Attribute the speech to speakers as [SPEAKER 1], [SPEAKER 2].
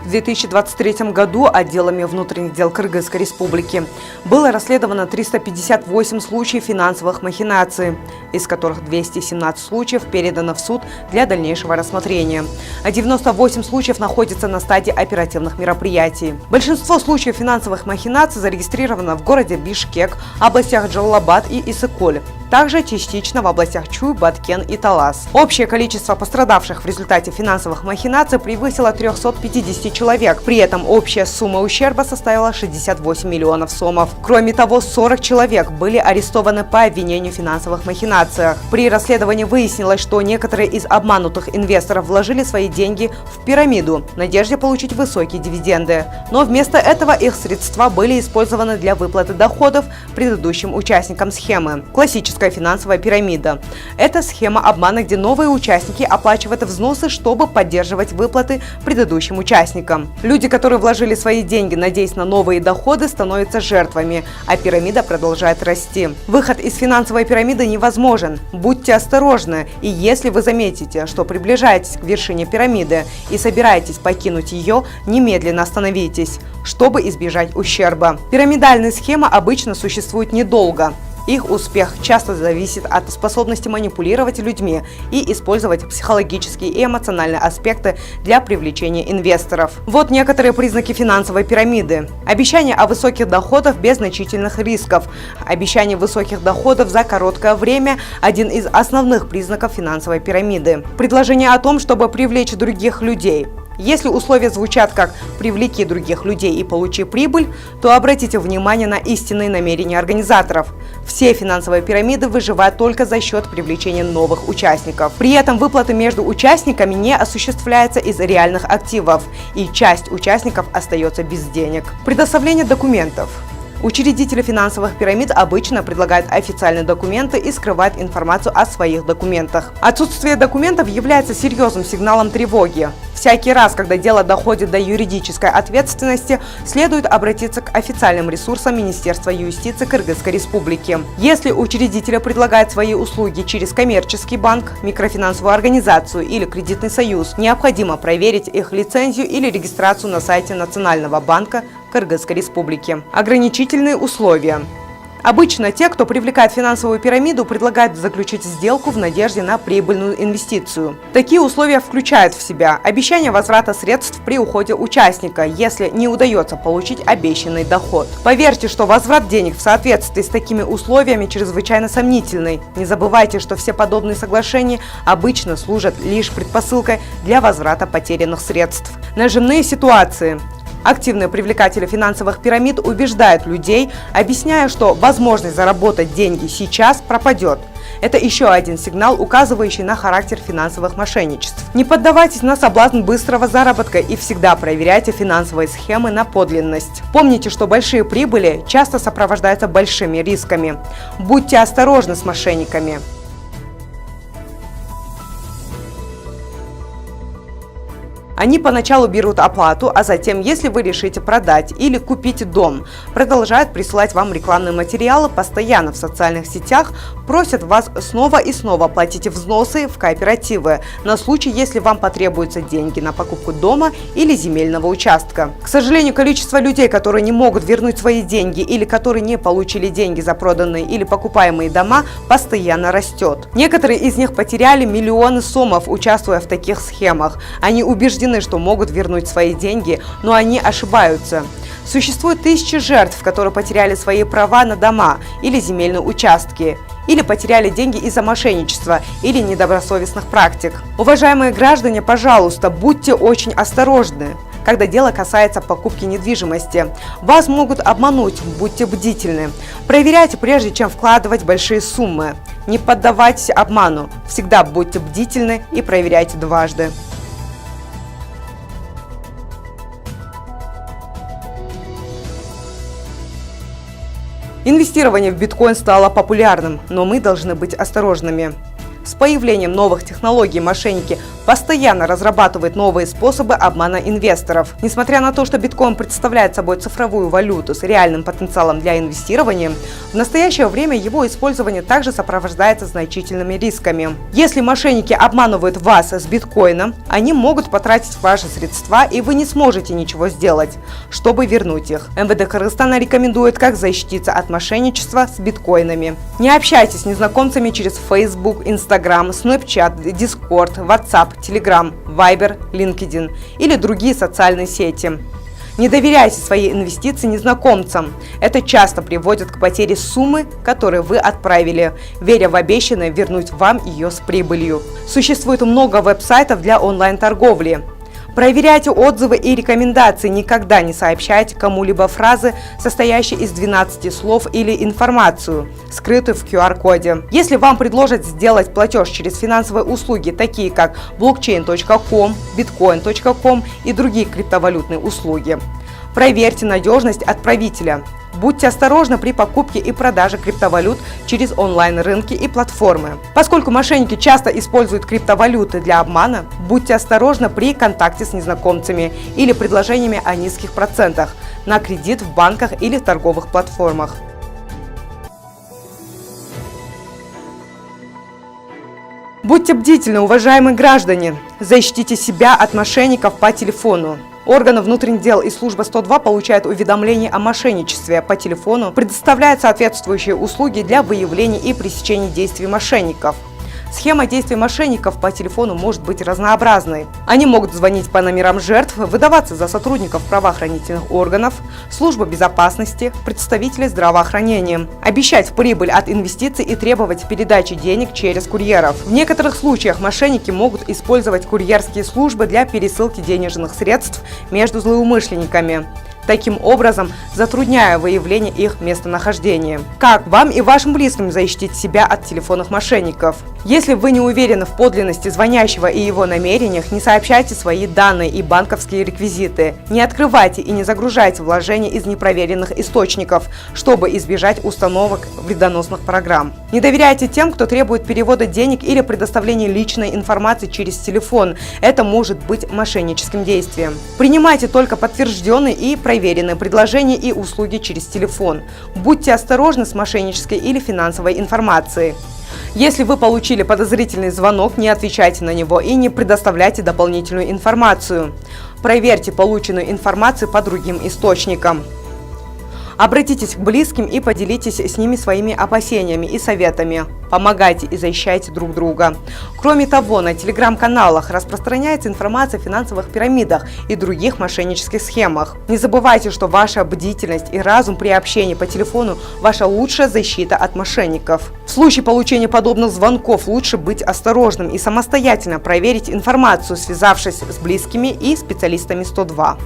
[SPEAKER 1] В 2023 году отделами внутренних дел Кыргызской республики было расследовано 358 случаев финансовых махинаций, из которых 217 случаев передано в суд для дальнейшего рассмотрения, а 98 случаев находятся на стадии оперативных мероприятий. Большинство случаев финансовых махинаций зарегистрировано в городе Бишкек, областях Джалалабад и Иссык-Куль, также частично в областях Чуй, Баткен и Талас. Общее количество пострадавших в результате финансовых махинаций превысило 350 человек. При этом общая сумма ущерба составила 68 миллионов сомов. Кроме того, 40 человек были арестованы по обвинению в финансовых махинациях. При расследовании выяснилось, что некоторые из обманутых инвесторов вложили свои деньги в пирамиду в надежде получить высокие дивиденды. Но вместо этого их средства были использованы для выплаты доходов предыдущим участникам схемы. Классическая финансовая пирамида – это схема обмана, где новые участники оплачивают взносы, чтобы поддерживать выплаты предыдущим участникам. Люди, которые вложили свои деньги, надеясь на новые доходы, становятся жертвами, а пирамида продолжает расти. Выход из финансовой пирамиды невозможен. Будьте осторожны, и если вы заметите, что приближаетесь к вершине пирамиды и собираетесь покинуть ее, немедленно остановитесь, чтобы избежать ущерба. Пирамидальные схемы обычно существуют недолго. Их успех часто зависит от способности манипулировать людьми и использовать психологические и эмоциональные аспекты для привлечения инвесторов. Вот некоторые признаки финансовой пирамиды. Обещание о высоких доходах без значительных рисков. Обещание высоких доходов за короткое время – один из основных признаков финансовой пирамиды. Предложение о том, чтобы привлечь других людей. Если условия звучат как «привлеки других людей и получи прибыль», то обратите внимание на истинные намерения организаторов. Все финансовые пирамиды выживают только за счет привлечения новых участников. При этом выплаты между участниками не осуществляются из реальных активов, и часть участников остается без денег. Предоставление документов. Учредители финансовых пирамид обычно предлагают официальные документы и скрывают информацию о своих документах. Отсутствие документов является серьезным сигналом тревоги. Всякий раз, когда дело доходит до юридической ответственности, следует обратиться к официальным ресурсам Министерства юстиции Кыргызской республики. Если учредители предлагают свои услуги через коммерческий банк, микрофинансовую организацию или кредитный союз, необходимо проверить их лицензию или регистрацию на сайте Национального банка Кыргызской республики. Ограничительные условия. Обычно те, кто привлекает финансовую пирамиду, предлагают заключить сделку в надежде на прибыльную инвестицию. Такие условия включают в себя обещание возврата средств при уходе участника, если не удается получить обещанный доход. Поверьте, что возврат денег в соответствии с такими условиями чрезвычайно сомнительный. Не забывайте, что все подобные соглашения обычно служат лишь предпосылкой для возврата потерянных средств. Нажимные ситуации. Активные привлекатели финансовых пирамид убеждают людей, объясняя, что возможность заработать деньги сейчас пропадет. Это еще один сигнал, указывающий на характер финансовых мошенничеств. Не поддавайтесь на соблазн быстрого заработка и всегда проверяйте финансовые схемы на подлинность. Помните, что большие прибыли часто сопровождаются большими рисками. Будьте осторожны с мошенниками. Они поначалу берут оплату, а затем, если вы решите продать или купить дом, продолжают присылать вам рекламные материалы постоянно в социальных сетях, просят вас снова и снова платить взносы в кооперативы на случай, если вам потребуются деньги на покупку дома или земельного участка. К сожалению, количество людей, которые не могут вернуть свои деньги или которые не получили деньги за проданные или покупаемые дома, постоянно растет. Некоторые из них потеряли миллионы сомов, участвуя в таких схемах. Они убеждены, что могут вернуть свои деньги, но они ошибаются. Существует тысячи жертв, которые потеряли свои права на дома или земельные участки, или потеряли деньги из-за мошенничества или недобросовестных практик. Уважаемые граждане, пожалуйста, будьте очень осторожны, когда дело касается покупки недвижимости. Вас могут обмануть, будьте бдительны. Проверяйте, прежде чем вкладывать большие суммы. Не поддавайтесь обману. Всегда будьте бдительны и проверяйте дважды. Инвестирование в биткоин стало популярным, но мы должны быть осторожными. С появлением новых технологий мошенники постоянно разрабатывает новые способы обмана инвесторов. Несмотря на то, что биткоин представляет собой цифровую валюту с реальным потенциалом для инвестирования, в настоящее время его использование также сопровождается значительными рисками. Если мошенники обманывают вас с биткоином, они могут потратить ваши средства, и вы не сможете ничего сделать, чтобы вернуть их. МВД Кыргызстана рекомендует, как защититься от мошенничества с биткоинами. Не общайтесь с незнакомцами через Facebook, Instagram, Snapchat, Discord, WhatsApp, Telegram, Viber, LinkedIn или другие социальные сети. Не доверяйте свои инвестиции незнакомцам. Это часто приводит к потере суммы, которую вы отправили, веря в обещанное вернуть вам ее с прибылью. Существует много веб-сайтов для онлайн-торговли. Проверяйте отзывы и рекомендации, никогда не сообщайте кому-либо фразы, состоящие из 12 слов или информацию, скрытую в QR-коде. Если вам предложат сделать платеж через финансовые услуги, такие как blockchain.com, bitcoin.com и другие криптовалютные услуги, проверьте надежность отправителя. Будьте осторожны при покупке и продаже криптовалют через онлайн-рынки и платформы. Поскольку мошенники часто используют криптовалюты для обмана, будьте осторожны при контакте с незнакомцами или предложениями о низких процентах на кредит в банках или торговых платформах. Будьте бдительны, уважаемые граждане! Защитите себя от мошенников по телефону. Органы внутренних дел и служба 102 получают уведомления о мошенничестве по телефону, предоставляют соответствующие услуги для выявления и пресечения действий мошенников. Схема действий мошенников по телефону может быть разнообразной. Они могут звонить по номерам жертв, выдаваться за сотрудников правоохранительных органов, службы безопасности, представителей здравоохранения, обещать прибыль от инвестиций и требовать передачи денег через курьеров. В некоторых случаях мошенники могут использовать курьерские службы для пересылки денежных средств между злоумышленниками, таким образом затрудняя выявление их местонахождения. Как вам и вашим близким защитить себя от телефонных мошенников? Если вы не уверены в подлинности звонящего и его намерениях, не сообщайте свои данные и банковские реквизиты. Не открывайте и не загружайте вложения из непроверенных источников, чтобы избежать установок вредоносных программ. Не доверяйте тем, кто требует перевода денег или предоставления личной информации через телефон. Это может быть мошенническим действием. Принимайте только подтвержденные и проверенные предложения и услуги через телефон. Будьте осторожны с мошеннической или финансовой информацией. Если вы получили подозрительный звонок, не отвечайте на него и не предоставляйте дополнительную информацию. Проверьте полученную информацию по другим источникам. Обратитесь к близким и поделитесь с ними своими опасениями и советами. Помогайте и защищайте друг друга. Кроме того, на телеграм-каналах распространяется информация о финансовых пирамидах и других мошеннических схемах. Не забывайте, что ваша бдительность и разум при общении по телефону – ваша лучшая защита от мошенников. В случае получения подобных звонков лучше быть осторожным и самостоятельно проверить информацию, связавшись с близкими и специалистами 102.